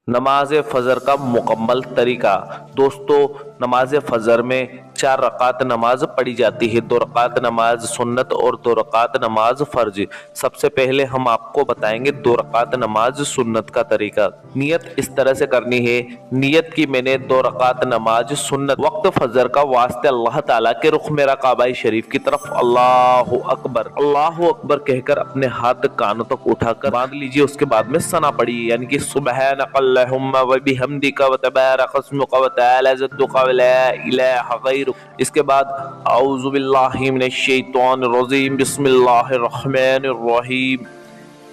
نماز فجر کا مکمل طریقہ۔ دوستو، نماز فجر میں 4 رکعت نماز پڑھی جاتی ہے، 2 رکعت نماز سنت اور 2 رکعت نماز فرض۔ سب سے پہلے ہم آپ کو بتائیں گے 2 رکعت نماز سنت کا طریقہ۔ نیت اس طرح سے کرنی ہے، نیت کی میں نے 2 رکعت نماز سنت وقت فجر کا واسطے اللہ تعالیٰ کے رخ میرا کعبہ شریف کی طرف اللہ اکبر کہہ کر اپنے ہاتھ کانوں تک اٹھا کر باندھ لیجئے۔ اس کے بعد میں ثنا پڑھیے، یعنی کہ سبحانک اللہم وبحمدک وتبارک اسمک وتعالی جدک ولا الہ غیرک۔ اس کے بعد اعوذ باللہ من الشیطان الرجیم بسم اللہ الرحمن الرحیم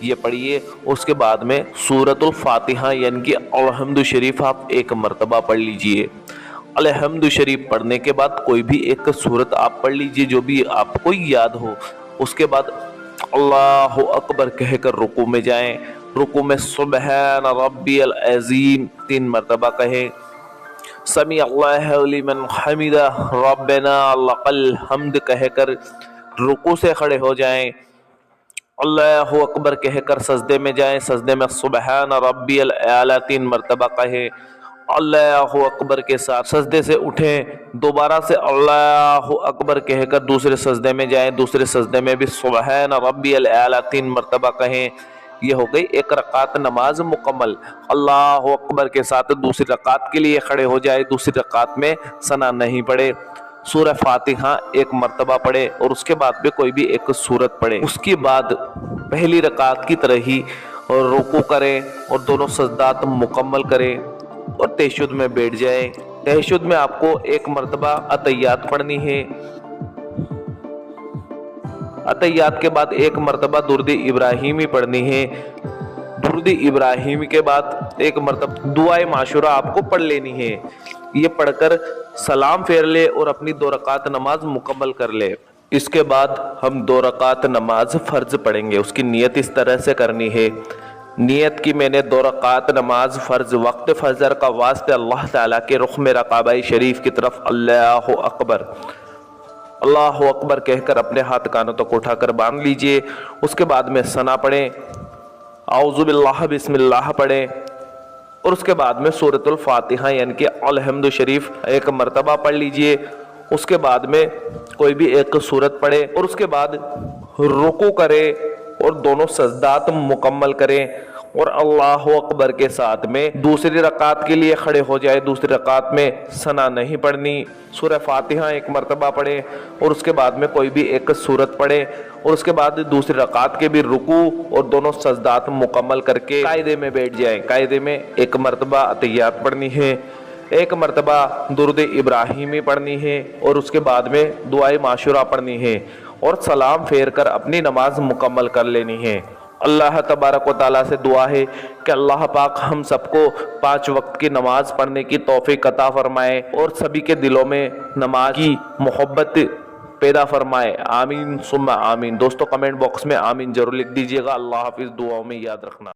یہ پڑھیے۔ اس کے بعد میں سورۃ الفاتحہ یعنی کہ الحمد شریف آپ 1 مرتبہ پڑھ لیجئے۔ الحمد شریف پڑھنے کے بعد کوئی بھی ایک سورت آپ پڑھ لیجئے جو بھی آپ کو یاد ہو۔ اس کے بعد اللہ اکبر کہہ کر رکوع میں جائیں، رکوع میں سبحان ربی العظیم 3 مرتبہ کہیں، سمیع اللہ لمن حمدہ ربنا لک الحمد کہہ کر رکوع سے کھڑے ہو جائیں، اللہ اکبر کہہ کر سجدے میں جائیں، سجدے میں سبحان ربی الاعلی 3 مرتبہ کہیں، اللہ اکبر کے ساتھ سجدے سے اٹھیں، دوبارہ سے اللہ اکبر کہہ کر دوسرے سجدے میں جائیں، دوسرے سجدے میں بھی سبحان ربی الاعلی 3 مرتبہ کہیں۔ یہ ہو گئی 1 رکعت نماز مکمل۔ اللہ اکبر کے ساتھ دوسری رکعت کے لیے کھڑے ہو جائے، دوسری رکعت میں ثنا نہیں پڑھے، سورہ فاتحہ 1 مرتبہ پڑھے اور اس کے بعد بھی کوئی بھی ایک سورت پڑھے۔ اس کے بعد پہلی رکعت کی طرح ہی رکوع کریں اور دونوں سجدات مکمل کریں اور تہجد میں بیٹھ جائیں۔ تہجد میں آپ کو 1 مرتبہ اتحیات پڑھنی ہے، اتحیات کے بعد 1 مرتبہ درود ابراہیمی پڑھنی ہے، درود ابراہیمی کے بعد 1 مرتبہ دعائے معشورہ آپ کو پڑھ لینی ہے۔ یہ پڑھ کر سلام پھیر لے اور اپنی 2 رکعت نماز مکمل کر لے۔ اس کے بعد ہم 2 رکعت نماز فرض پڑھیں گے۔ اس کی نیت اس طرح سے کرنی ہے، نیت کی میں نے 2 رکعت نماز فرض وقت فجر کا واسطے اللہ تعالیٰ کے رخ میرا کعبہ شریف کی طرف اللہ اکبر کہہ کر اپنے ہاتھ کانوں تک اٹھا کر باندھ لیجئے۔ اس کے بعد میں ثنا پڑھیں، اعوذ باللہ بسم اللہ پڑھیں اور اس کے بعد میں سورۃ الفاتحہ یعنی کہ الحمد شریف 1 مرتبہ پڑھ لیجئے۔ اس کے بعد میں کوئی بھی ایک سورت پڑھے اور اس کے بعد رکوع کرے اور دونوں سجدات مکمل کریں اور اللہ اکبر کے ساتھ میں دوسری رکعت کے لیے کھڑے ہو جائے۔ دوسری رکعت میں ثنا نہیں پڑھنی، سورہ فاتحہ 1 مرتبہ پڑھے اور اس کے بعد میں کوئی بھی ایک سورت پڑھے اور اس کے بعد دوسری رکعت کے بھی رکوع اور دونوں سجدات مکمل کر کے قاعدے میں بیٹھ جائیں۔ قاعدے میں 1 مرتبہ اتحیات پڑھنی ہے، 1 مرتبہ درود ابراہیمی پڑھنی ہے اور اس کے بعد میں دعائے معشورہ پڑھنی ہے اور سلام پھیر کر اپنی نماز مکمل کر لینی ہے۔ اللہ تبارک و تعالیٰ سے دعا ہے کہ اللہ پاک ہم سب کو 5 وقت کی نماز پڑھنے کی توفیق عطا فرمائے اور سبھی کے دلوں میں نماز کی محبت پیدا فرمائے، آمین ثم آمین۔ دوستو کمنٹ باکس میں آمین ضرور لکھ دیجیے گا۔ اللہ حافظ، دعاؤں میں یاد رکھنا۔